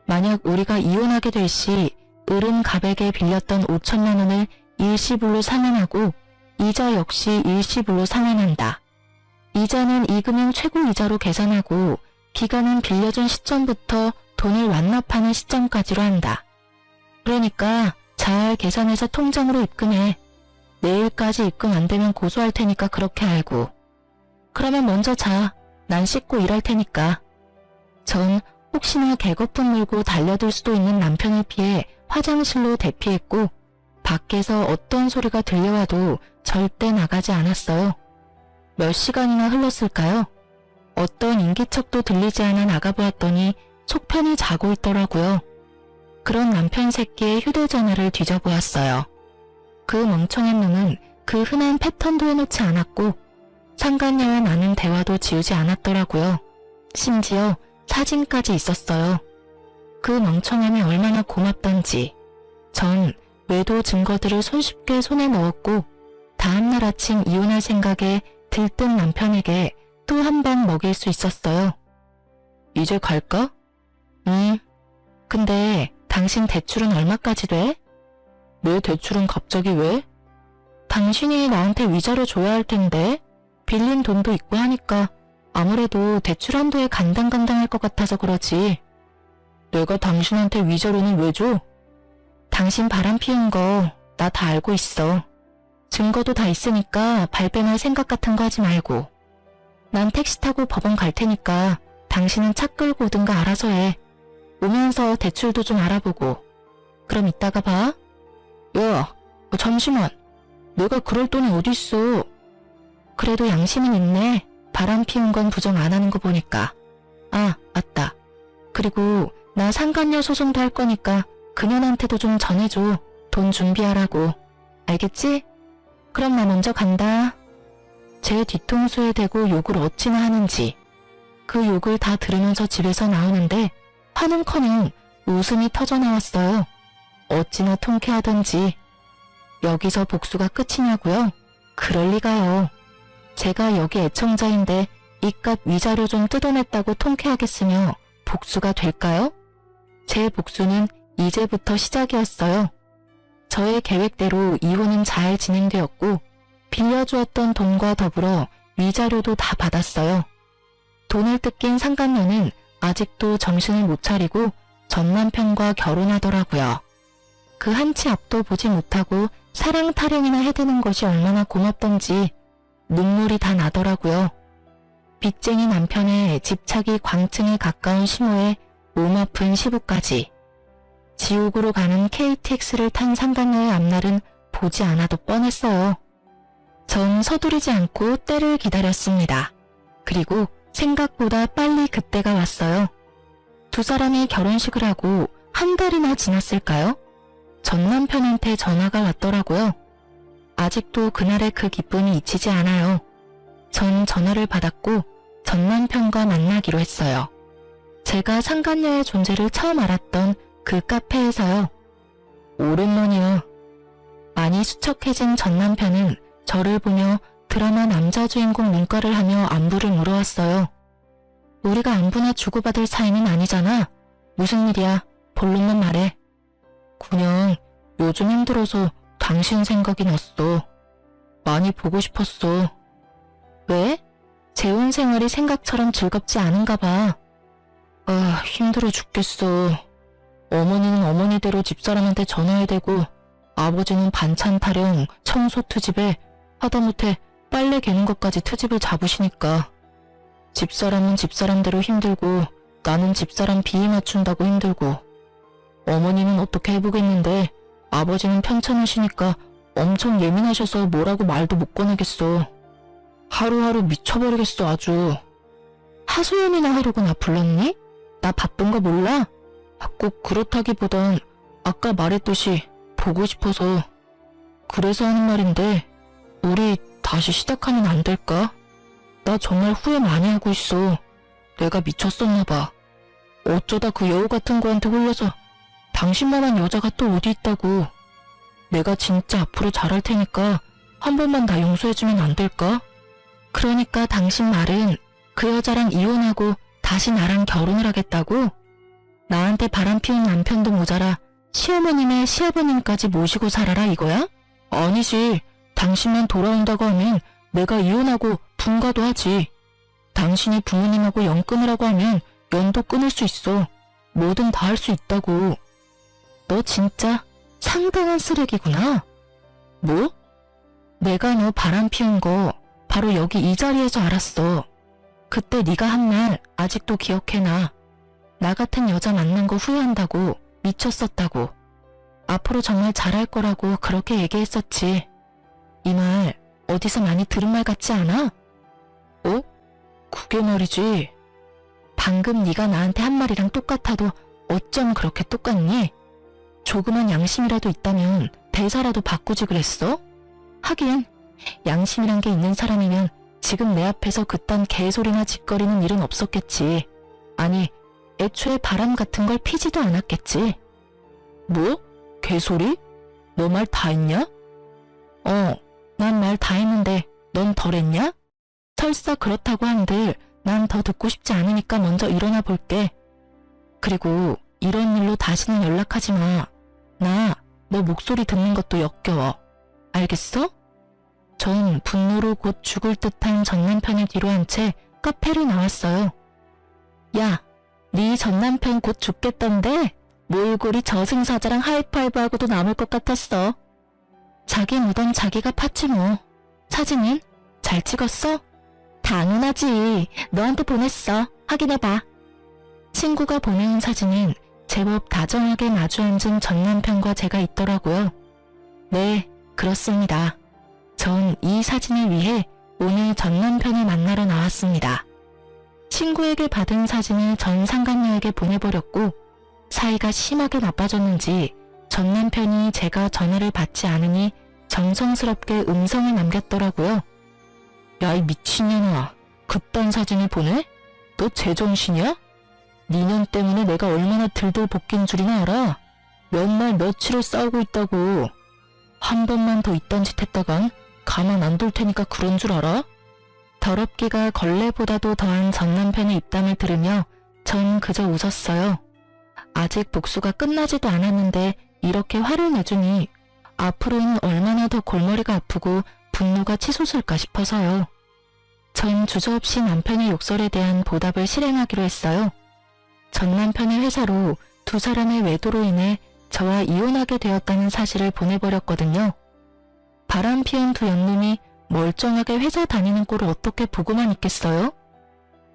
만약 우리가 이혼하게 될 시 을은 갑에게 빌렸던 5천만 원을 일시불로 상환하고 이자 역시 일시불로 상환한다. 이자는 이금융 최고 이자로 계산하고 기간은 빌려준 시점부터 돈을 완납하는 시점까지로 한다. 그러니까 잘 계산해서 통장으로 입금해. 내일까지 입금 안 되면 고소할 테니까 그렇게 알고. 그러면 먼저 자. 난 씻고 일할 테니까. 전 혹시나 개거품 물고 달려들 수도 있는 남편을 피해 화장실로 대피했고 밖에서 어떤 소리가 들려와도 절대 나가지 않았어요. 몇 시간이나 흘렀을까요? 어떤 인기척도 들리지 않아 나가보았더니 속편히 자고 있더라고요. 그런 남편 새끼의 휴대전화를 뒤져보았어요. 그 멍청한 놈은 그 흔한 패턴도 해놓지 않았고 상간녀와 나눈 대화도 지우지 않았더라고요. 심지어 사진까지 있었어요. 그 멍청함이 얼마나 고맙던지. 전 외도 증거들을 손쉽게 손에 넣었고 다음날 아침 이혼할 생각에 들뜬 남편에게 또 한 방 먹일 수 있었어요. 이제 갈까? 근데 당신 대출은 얼마까지 돼? 내 대출은 갑자기 왜? 당신이 나한테 위자료 줘야 할 텐데. 빌린 돈도 있고 하니까 아무래도 대출 한도에 간당간당할 것 같아서 그러지. 내가 당신한테 위자료는 왜 줘? 당신 바람 피운 거 나 다 알고 있어. 증거도 다 있으니까 발뺌할 생각 같은 거 하지 말고. 난 택시 타고 법원 갈 테니까 당신은 차 끌고 오든가 알아서 해. 오면서 대출도 좀 알아보고. 그럼 이따가 봐. 야, 잠시만. 내가 그럴 돈이 어딨어. 그래도 양심은 있네. 바람 피운 건 부정 안 하는 거 보니까. 아, 맞다. 그리고 나 상간녀 소송도 할 거니까 그년한테도 좀 전해줘. 돈 준비하라고. 알겠지? 그럼 나 먼저 간다. 제 뒤통수에 대고 욕을 어찌나 하는지. 그 욕을 다 들으면서 집에서 나오는데 화는커녕 웃음이 터져나왔어요. 어찌나 통쾌하던지. 여기서 복수가 끝이냐고요? 그럴 리가요. 제가 여기 애청자인데 이깟 위자료 좀 뜯어냈다고 통쾌하겠으며 복수가 될까요? 제 복수는 이제부터 시작이었어요. 저의 계획대로 이혼은 잘 진행되었고 빌려주었던 돈과 더불어 위자료도 다 받았어요. 돈을 뜯긴 상간녀는 아직도 정신을 못 차리고 전 남편과 결혼하더라고요. 그 한치 앞도 보지 못하고 사랑 타령이나 해대는 것이 얼마나 고맙던지 눈물이 다 나더라고요. 빚쟁이 남편의 집착이 광층에 가까운 심호에 몸 아픈 시부까지. 지옥으로 가는 KTX를 탄 상간녀의 앞날은 보지 않아도 뻔했어요. 전 서두르지 않고 때를 기다렸습니다. 그리고 생각보다 빨리 그때가 왔어요. 두 사람이 결혼식을 하고 한 달이나 지났을까요? 전 남편한테 전화가 왔더라고요. 아직도 그날의 그 기쁨이 잊히지 않아요. 전 전화를 받았고 전 남편과 만나기로 했어요. 제가 상간녀의 존재를 처음 알았던 그 카페에서요. 오랜만이야. 많이 수척해진 전 남편은 저를 보며 드라마 남자 주인공 눈가를 하며 안부를 물어왔어요. 우리가 안부나 주고받을 사이는 아니잖아. 무슨 일이야? 본론만 말해. 그냥 요즘 힘들어서 당신 생각이 났어. 많이 보고 싶었어. 왜? 재혼 생활이 생각처럼 즐겁지 않은가 봐. 아, 힘들어 죽겠어. 어머니는 어머니대로 집사람한테 전화해야 되고 아버지는 반찬 타령, 청소 트집에 하다못해 빨래 개는 것까지 트집을 잡으시니까 집사람은 집사람대로 힘들고 나는 집사람 비위 맞춘다고 힘들고 어머니는 어떻게 해보겠는데 아버지는 편찮으시니까 엄청 예민하셔서 뭐라고 말도 못 꺼내겠어. 하루하루 미쳐버리겠어 아주. 하소연이나 하려고 나 불렀니? 나 바쁜 거 몰라? 꼭 그렇다기보단 아까 말했듯이 보고 싶어서. 그래서 하는 말인데 우리 다시 시작하면 안 될까? 나 정말 후회 많이 하고 있어. 내가 미쳤었나 봐. 어쩌다 그 여우 같은 거한테 홀려서 당신만한 여자가 또 어디 있다고. 내가 진짜 앞으로 잘할 테니까 한 번만 나 용서해주면 안 될까? 그러니까 당신 말은 그 여자랑 이혼하고 다시 나랑 결혼을 하겠다고? 나한테 바람 피운 남편도 모자라 시어머님의 시아버님까지 모시고 살아라 이거야? 아니지. 당신만 돌아온다고 하면 내가 이혼하고 분가도 하지. 당신이 부모님하고 연 끊으라고 하면 연도 끊을 수 있어. 뭐든 다 할 수 있다고. 너 진짜 상당한 쓰레기구나. 뭐? 내가 너 바람 피운 거 바로 여기 이 자리에서 알았어. 그때 네가 한 말 아직도 기억해놔. 나 같은 여자 만난 거 후회한다고, 미쳤었다고. 앞으로 정말 잘할 거라고 그렇게 얘기했었지. 이 말 어디서 많이 들은 말 같지 않아? 어? 그게 말이지. 방금 네가 나한테 한 말이랑 똑같아도 어쩜 그렇게 똑같니? 조그만 양심이라도 있다면 대사라도 바꾸지 그랬어? 하긴 양심이란 게 있는 사람이면 지금 내 앞에서 그딴 개소리나 짓거리는 일은 없었겠지. 아니, 애초에 바람 같은 걸 피지도 않았겠지. 뭐? 개소리? 너 말 다 했냐? 난 말 다 했는데 넌 덜 했냐? 설사 그렇다고 한들 난 더 듣고 싶지 않으니까 먼저 일어나 볼게. 그리고 이런 일로 다시는 연락하지 마. 나 너 목소리 듣는 것도 역겨워. 알겠어? 전 분노로 곧 죽을 듯한 전 남편을 뒤로 한 채 카페를 나왔어요. 야, 네 전 남편 곧 죽겠던데 몰골이 저승사자랑 하이파이브하고도 남을 것 같았어. 자기 무덤 자기가 팠지 뭐. 사진은? 잘 찍었어? 당연하지. 너한테 보냈어. 확인해봐. 친구가 보내온 사진은 제법 다정하게 마주 앉은 전 남편과 제가 있더라고요. 네, 그렇습니다. 전 이 사진을 위해 오늘 전 남편을 만나러 나왔습니다. 친구에게 받은 사진을 전 상간녀에게 보내버렸고 사이가 심하게 나빠졌는지 전 남편이 제가 전화를 받지 않으니 정성스럽게 음성을 남겼더라고요. 야, 이 미친년아, 그딴 사진을 보내? 너 제정신이야? 니년 때문에 내가 얼마나 들들 볶인 줄이나 알아? 몇 날 며칠을 싸우고 있다고. 한 번만 더 이딴 짓 했다간 가만 안 둘 테니까 그런 줄 알아? 더럽기가 걸레보다도 더한 전 남편의 입담을 들으며 전 그저 웃었어요. 아직 복수가 끝나지도 않았는데 이렇게 화를 내주니 앞으로는 얼마나 더 골머리가 아프고 분노가 치솟을까 싶어서요. 전 주저없이 남편의 욕설에 대한 보답을 실행하기로 했어요. 전 남편의 회사로 두 사람의 외도로 인해 저와 이혼하게 되었다는 사실을 보내버렸거든요. 바람 피운 두 연놈이 멀쩡하게 회사 다니는 꼴을 어떻게 보고만 있겠어요?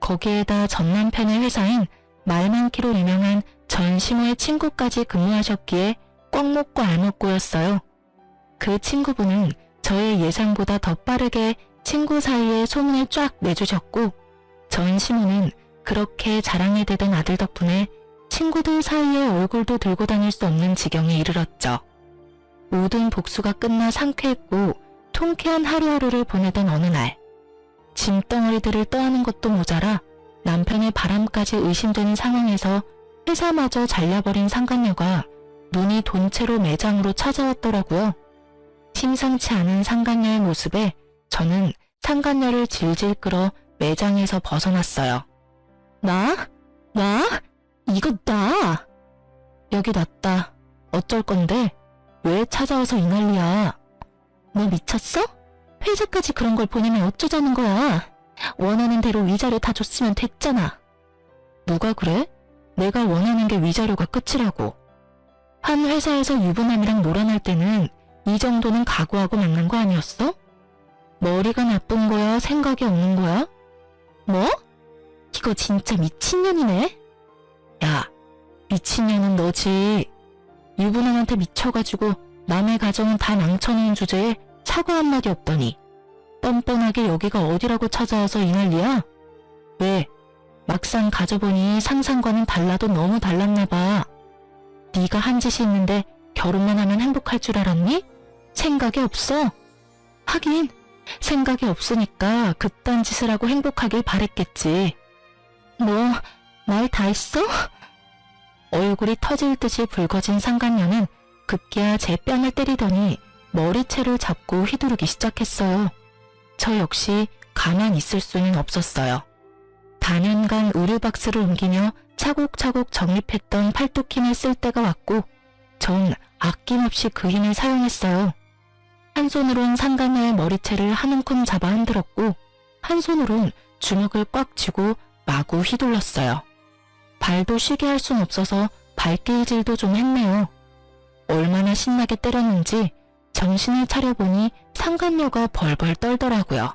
거기에다 전 남편의 회사인 말 많기로 유명한 전시모의 친구까지 근무하셨기에 꽉 먹고 알 먹고였어요. 그 친구분은 저의 예상보다 더 빠르게 친구 사이에 소문을 쫙 내주셨고 전시모는 그렇게 자랑이 되던 아들 덕분에 친구들 사이에 얼굴도 들고 다닐 수 없는 지경에 이르렀죠. 모든 복수가 끝나 상쾌했고 통쾌한 하루하루를 보내던 어느 날 짐덩어리들을 떠안은 것도 모자라 남편의 바람까지 의심되는 상황에서 회사마저 잘려버린 상간녀가 눈이 돈채로 매장으로 찾아왔더라고요. 심상치 않은 상간녀의 모습에 저는 상간녀를 질질 끌어 매장에서 벗어났어요. 나? 이거 나? 여기 놨다. 어쩔 건데? 왜 찾아와서 이 난리야? 너 미쳤어? 회사까지 그런 걸 보내면 어쩌자는 거야? 원하는 대로 위자료 다 줬으면 됐잖아. 누가 그래? 내가 원하는 게 위자료가 끝이라고. 한 회사에서 유부남이랑 놀아날 때는 이 정도는 각오하고 만난 거 아니었어? 머리가 나쁜 거야? 생각이 없는 거야? 뭐? 이거 진짜 미친년이네? 야, 미친년은 너지. 유부남한테 미쳐가지고 남의 가정은 다 망쳐놓은 주제에 사과 한마디 없더니 뻔뻔하게 여기가 어디라고 찾아와서 이 난리야? 왜? 막상 가져보니 상상과는 달라도 너무 달랐나 봐. 네가 한 짓이 있는데 결혼만 하면 행복할 줄 알았니? 생각이 없어. 하긴 생각이 없으니까 그딴 짓을 하고 행복하길 바랬겠지. 뭐 말 다 했어? 얼굴이 터질 듯이 붉어진 상간녀는 급기야 제 뺨을 때리더니 머리채를 잡고 휘두르기 시작했어요. 저 역시 가만히 있을 수는 없었어요. 단연간 의류박스를 옮기며 차곡차곡 정립했던 팔뚝 힘을 쓸 때가 왔고 전 아낌없이 그 힘을 사용했어요. 한 손으론 상간녀의 머리채를 한 움큼 잡아 흔들었고 한 손으론 주먹을 꽉 쥐고 마구 휘둘렀어요. 발도 쉬게 할 순 없어서 발길질도 좀 했네요. 얼마나 신나게 때렸는지 정신을 차려보니 상간녀가 벌벌 떨더라고요.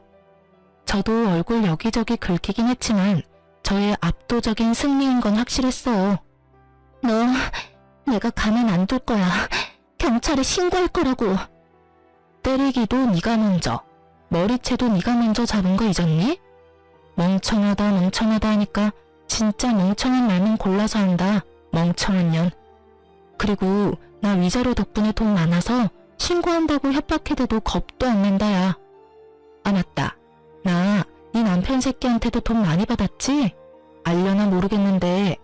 저도 얼굴 여기저기 긁히긴 했지만 저의 압도적인 승리인 건 확실했어요. 너 내가 가만 안 둘 거야. 경찰에 신고할 거라고. 때리기도 네가 먼저, 머리채도 네가 먼저 잡은 거 잊었니? 멍청하다 하니까 진짜 멍청한 말만 골라서 한다. 멍청한 년. 그리고 나 위자료 덕분에 돈 많아서 신고한다고 협박해대도 겁도 안 난다 야. 아 맞다. 나 네 남편 새끼한테도 돈 많이 받았지? 알려나 모르겠는데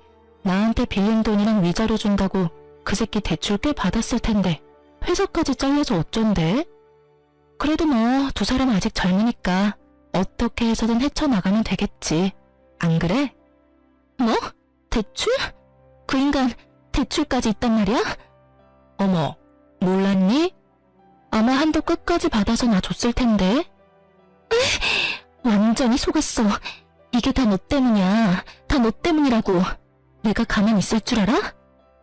나한테 빌린 돈이랑 위자료 준다고 그 새끼 대출 꽤 받았을 텐데 회사까지 잘려서 어쩐데? 그래도 뭐 두 사람 아직 젊으니까 어떻게 해서든 헤쳐나가면 되겠지. 안 그래? 뭐? 대출? 그 인간 대출까지 있단 말이야? 어머, 몰랐니? 아마 한도 끝까지 받아서 나 줬을 텐데. 완전히 속았어. 이게 다 너 때문이야. 다 너 때문이라고. 내가 가만히 있을 줄 알아?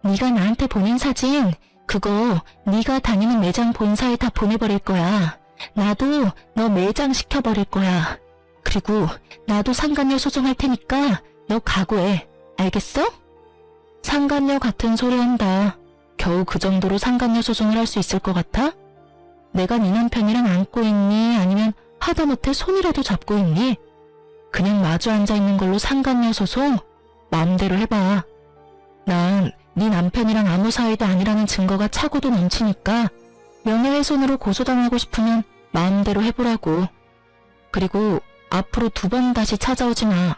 네가 나한테 보낸 사진, 그거 네가 다니는 매장 본사에 다 보내버릴 거야. 나도 너 매장 시켜버릴 거야. 그리고 나도 상간녀 소송할 테니까 너 각오해. 알겠어? 상간녀 같은 소리 한다. 겨우 그 정도로 상간녀 소송을 할 수 있을 것 같아? 내가 네 남편이랑 안고 있니? 아니면 하다못해 손이라도 잡고 있니? 그냥 마주 앉아있는 걸로 상간녀 소송? 마음대로 해봐. 난 네 남편이랑 아무 사이도 아니라는 증거가 차고도 넘치니까 명예훼손으로 고소당하고 싶으면 마음대로 해보라고. 그리고 앞으로 2번 다시 찾아오지 마.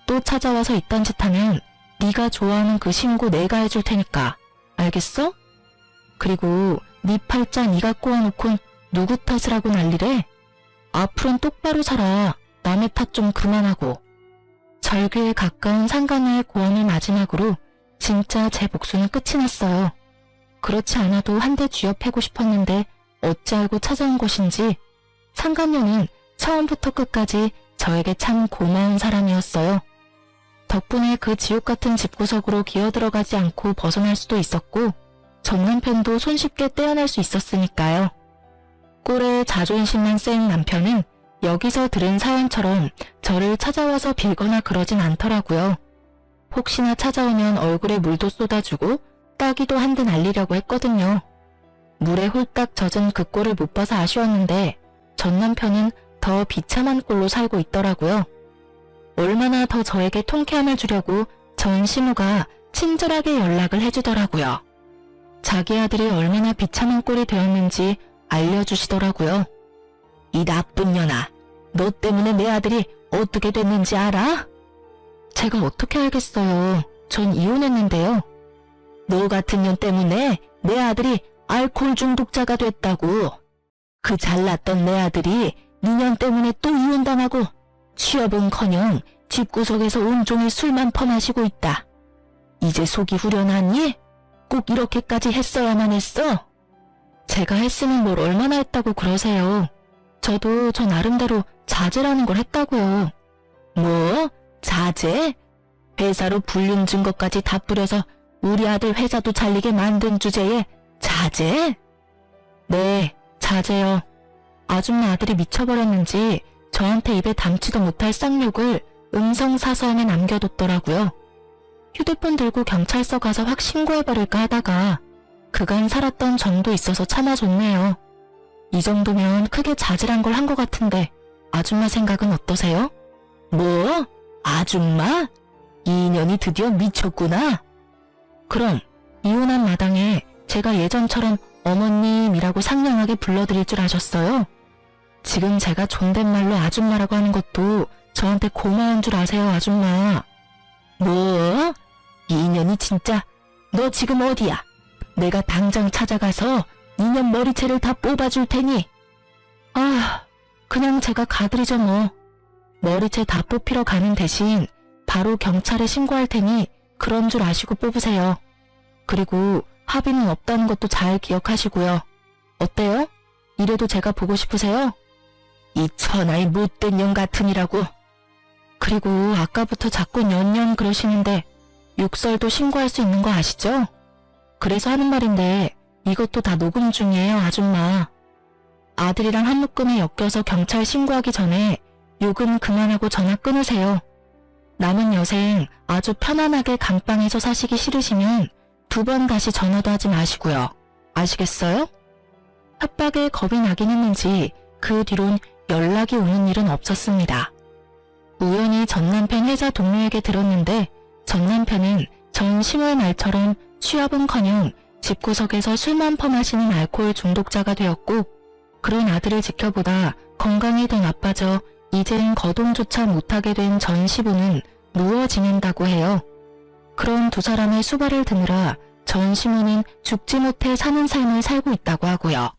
또 찾아와서 이딴 짓 하면 네가 좋아하는 그 신고 내가 해줄 테니까. 알겠어? 그리고 네 팔자 네가 꼬아놓곤 누구 탓을 하고 난리래? 앞으로는 똑바로 살아. 남의 탓 좀 그만하고. 절규에 가까운 상간녀의 고언을 마지막으로 진짜 제 복수는 끝이 났어요. 그렇지 않아도 한 대 쥐어 패고 싶었는데 어찌 알고 찾아온 것인지 상간녀는 처음부터 끝까지 저에게 참 고마운 사람이었어요. 덕분에 그 지옥 같은 집구석으로 기어들어가지 않고 벗어날 수도 있었고 전 남편도 손쉽게 떼어낼 수 있었으니까요. 꼴에 자존심만 센 남편은 여기서 들은 사연처럼 저를 찾아와서 빌거나 그러진 않더라고요. 혹시나 찾아오면 얼굴에 물도 쏟아주고 따기도 한 대 날리려고 했거든요. 물에 홀딱 젖은 그 꼴을 못 봐서 아쉬웠는데 전 남편은 더 비참한 꼴로 살고 있더라고요. 얼마나 더 저에게 통쾌함을 주려고 전 시무가 친절하게 연락을 해주더라고요. 자기 아들이 얼마나 비참한 꼴이 되었는지 알려주시더라고요. 이 나쁜 년아, 너 때문에 내 아들이 어떻게 됐는지 알아? 제가 어떻게 알겠어요. 전 이혼했는데요. 너 같은 년 때문에 내 아들이 알코올 중독자가 됐다고. 그 잘났던 내 아들이 네 년 때문에 또 이혼당하고 취업은커녕 집구석에서 온종일 술만 퍼마시고 있다. 이제 속이 후련하니? 꼭 이렇게까지 했어야만 했어? 제가 했으면 뭘 얼마나 했다고 그러세요. 저도 저 나름대로 자제라는 걸 했다고요. 뭐? 자제? 회사로 불륜 증거까지 다 뿌려서 우리 아들 회사도 잘리게 만든 주제에 자제? 네, 자제요. 아줌마 아들이 미쳐버렸는지 저한테 입에 담지도 못할 쌍욕을 음성사서함에 남겨뒀더라고요. 휴대폰 들고 경찰서 가서 확 신고해버릴까 하다가 그간 살았던 정도 있어서 참아줬네요. 이 정도면 크게 자질한 걸 한 것 같은데 아줌마 생각은 어떠세요? 뭐? 아줌마? 이 인연이 드디어 미쳤구나. 그럼 이혼한 마당에 제가 예전처럼 어머님이라고 상냥하게 불러드릴 줄 아셨어요? 지금 제가 존댓말로 아줌마라고 하는 것도 저한테 고마운 줄 아세요, 아줌마. 뭐? 이 인연이 진짜. 너 지금 어디야? 내가 당장 찾아가서 이년 머리채를 다 뽑아줄 테니. 아, 그냥 제가 가드리죠 뭐. 머리채 다 뽑히러 가는 대신 바로 경찰에 신고할 테니 그런 줄 아시고 뽑으세요. 그리고 합의는 없다는 것도 잘 기억하시고요. 어때요? 이래도 제가 보고 싶으세요? 이 천하의 못된 년 같으니라고. 그리고 아까부터 자꾸 년년 그러시는데 욕설도 신고할 수 있는 거 아시죠? 그래서 하는 말인데 이것도 다 녹음 중이에요, 아줌마. 아들이랑 한 묶음에 엮여서 경찰 신고하기 전에 욕은 그만하고 전화 끊으세요. 남은 여생 아주 편안하게 감방에서 사시기 싫으시면 2번 다시 전화도 하지 마시고요. 아시겠어요? 협박에 겁이 나긴 했는지 그 뒤론 연락이 오는 일은 없었습니다. 우연히 전 남편 회사 동료에게 들었는데 전 남편은 전 10월 말처럼 취업은커녕 집구석에서 술만 퍼마시는 알코올 중독자가 되었고 그런 아들을 지켜보다 건강이 더 나빠져 이젠 거동조차 못하게 된 전 시부는 누워 지낸다고 해요. 그런 두 사람의 수발을 드느라 전 시모는 죽지 못해 사는 삶을 살고 있다고 하고요.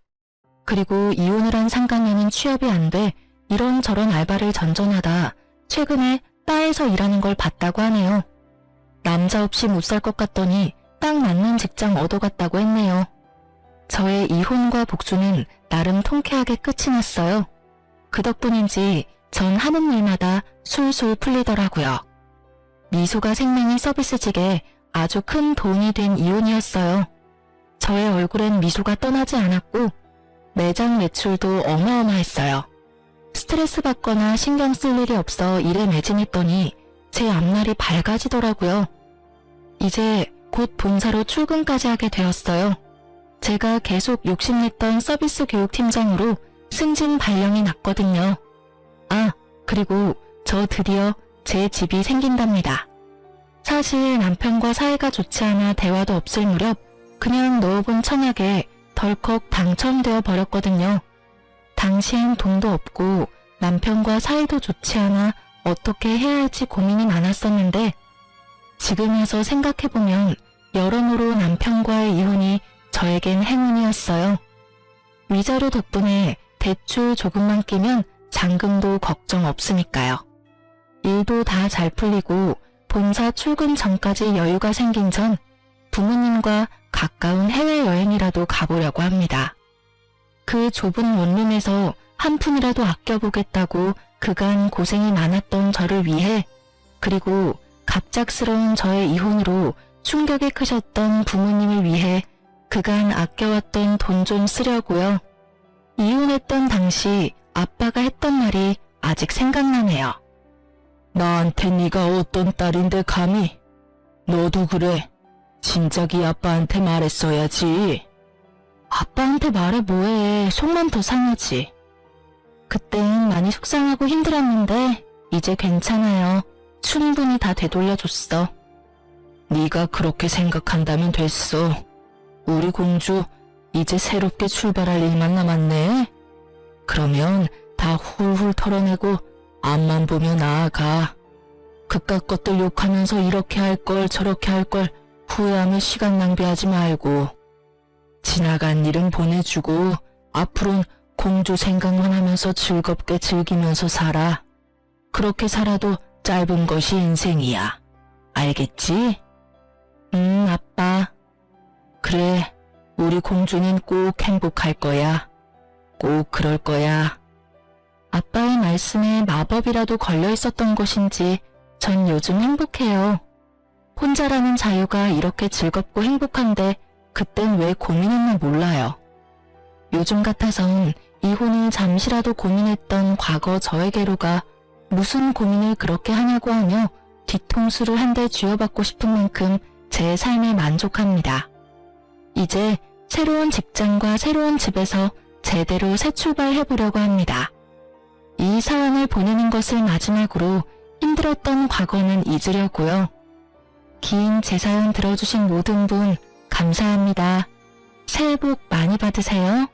그리고 이혼을 한 상간녀는 취업이 안 돼 이런저런 알바를 전전하다 최근에 바에서 일하는 걸 봤다고 하네요. 남자 없이 못 살 것 같더니 딱 맞는 직장 얻어갔다고 했네요. 저의 이혼과 복수는 나름 통쾌하게 끝이 났어요. 그 덕분인지 전 하는 일마다 술술 풀리더라고요. 미소가 생명의 서비스직에 아주 큰 도움이 된 이혼이었어요. 저의 얼굴엔 미소가 떠나지 않았고 매장 매출도 어마어마했어요. 스트레스 받거나 신경 쓸 일이 없어 일에 매진했더니 제 앞날이 밝아지더라고요. 이제 곧 본사로 출근까지 하게 되었어요. 제가 계속 욕심냈던 서비스 교육팀장으로 승진 발령이 났거든요. 아, 그리고 저 드디어 제 집이 생긴답니다. 사실 남편과 사이가 좋지 않아 대화도 없을 무렵 그냥 넣어본 청약에 덜컥 당첨되어 버렸거든요. 당시엔 돈도 없고 남편과 사이도 좋지 않아 어떻게 해야 할지 고민이 많았었는데 지금 와서 생각해보면 여러모로 남편과의 이혼이 저에겐 행운이었어요. 위자료 덕분에 대출 조금만 끼면 잔금도 걱정 없으니까요. 일도 다 잘 풀리고 본사 출근 전까지 여유가 생긴 전 부모님과 가까운 해외여행이라도 가보려고 합니다. 그 좁은 원룸에서 한 푼이라도 아껴보겠다고 그간 고생이 많았던 저를 위해, 그리고 갑작스러운 저의 이혼으로 충격이 크셨던 부모님을 위해 그간 아껴왔던 돈 좀 쓰려고요. 이혼했던 당시 아빠가 했던 말이 아직 생각나네요. 나한테 네가 어떤 딸인데 감히? 너도 그래. 진작이 아빠한테 말했어야지. 아빠한테 말해 뭐해. 속만 더 상하지. 그땐 많이 속상하고 힘들었는데 이제 괜찮아요. 충분히 다 되돌려줬어. 네가 그렇게 생각한다면 됐어. 우리 공주 이제 새롭게 출발할 일만 남았네. 그러면 다 훌훌 털어내고 앞만 보며 나아가. 그깟 것들 욕하면서 이렇게 할 걸 저렇게 할 걸 후회하며 시간 낭비하지 말고 지나간 일은 보내주고 앞으론 공주 생각만 하면서 즐겁게 즐기면서 살아. 그렇게 살아도 짧은 것이 인생이야. 알겠지? 아빠. 그래, 우리 공주는 꼭 행복할 거야. 꼭 그럴 거야. 아빠의 말씀에 마법이라도 걸려 있었던 것인지 전 요즘 행복해요. 혼자라는 자유가 이렇게 즐겁고 행복한데 그땐 왜 고민했나 몰라요. 요즘 같아선 이혼을 잠시라도 고민했던 과거 저에게로가 무슨 고민을 그렇게 하냐고 하며 뒤통수를 한 대 쥐어받고 싶은 만큼 제 삶에 만족합니다. 이제 새로운 직장과 새로운 집에서 제대로 새 출발해보려고 합니다. 이 사연을 보내는 것을 마지막으로 힘들었던 과거는 잊으려고요. 긴 제 사연 들어주신 모든 분 감사합니다. 새해 복 많이 받으세요.